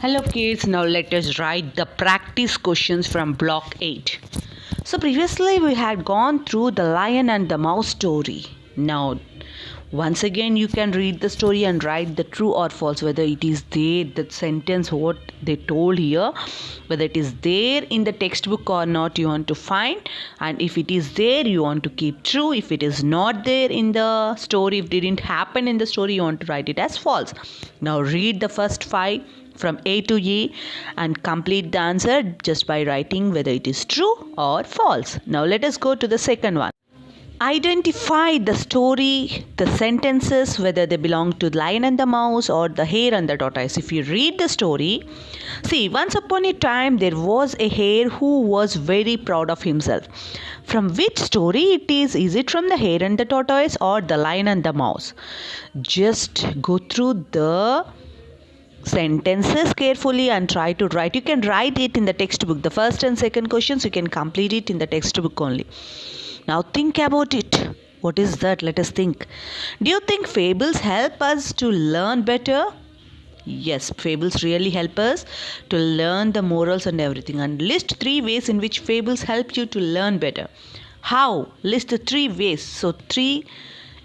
Hello kids, now let us write the practice questions from block 8. So previously we had gone through the lion and the mouse story. Now once again you can read the story and write the true or false, whether it is there, the sentence what they told here, whether it is there in the textbook or not, you want to find, and if it is there you want to keep true. If it is not there in the story, if it didn't happen in the story, you want to write it as false. Now read the first 5 from A to E and complete the answer just by writing whether it is true or false. Now let us go to the second one. Identify the story, the sentences, whether they belong to the lion and the mouse or the hare and the tortoise. If you read the story, see, once upon a time there was a hare who was very proud of himself. From which story it is? Is it from the hare and the tortoise or the lion and the mouse? Just go through the sentences carefully and try to write. You can write it in the textbook. The first and second questions you can complete it in the textbook only. Now think about it. What is that? Let us think. Do you think fables help us to learn better? Yes, fables really help us to learn the morals and everything. And list 3 ways in which fables help you to learn better. How? List the 3 ways. So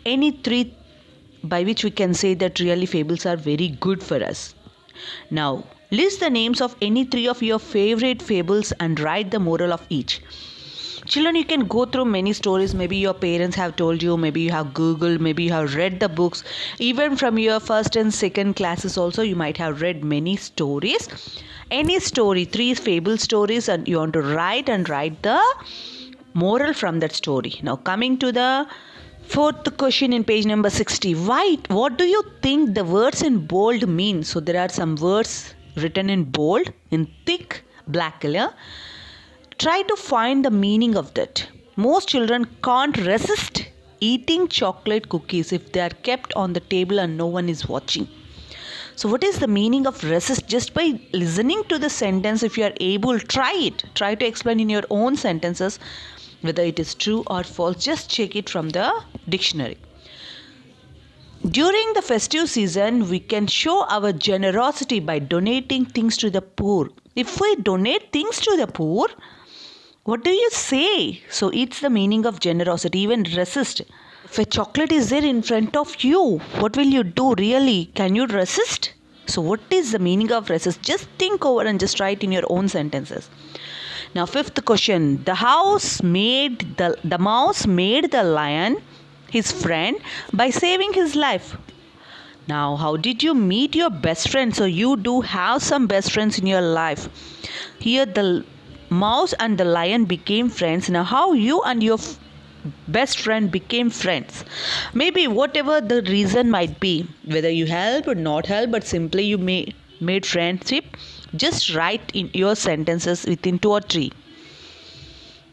any three by which we can say that really fables are very good for us. Now, list the names of any 3 of your favorite fables and write the moral of each. Children, you can go through many stories. Maybe your parents have told you, maybe you have Googled, maybe you have read the books. Even from your first and second classes also, you might have read many stories. Any story, 3 fable stories, and you want to write the moral from that story. Now, coming to the fourth question in page number 60. What do you think the words in bold mean? So there are some words written in bold, in thick black color. Try to find the meaning of that. Most children can't resist eating chocolate cookies if they are kept on the table and no one is watching. So what is the meaning of resist? Just by listening to the sentence, if you are able, try it. Try to explain in your own sentences whether it is true or false. Just check it from the dictionary. During the festive season, we can show our generosity by donating things to the poor. If we donate things to the poor, what do you say? So it's the meaning of generosity. Even resist. If a chocolate is there in front of you, what will you do really? Can you resist? So what is the meaning of resist? Just think over and just write in your own sentences. Now, fifth question. The mouse made the lion his friend by saving his life. Now, how did you meet your best friend? So you do have some best friends in your life. Here the mouse and the lion became friends. Now, how you and your best friend became friends? Maybe whatever the reason might be, whether you help or not help, but simply you made friendship. Just write in your sentences within 2 or 3.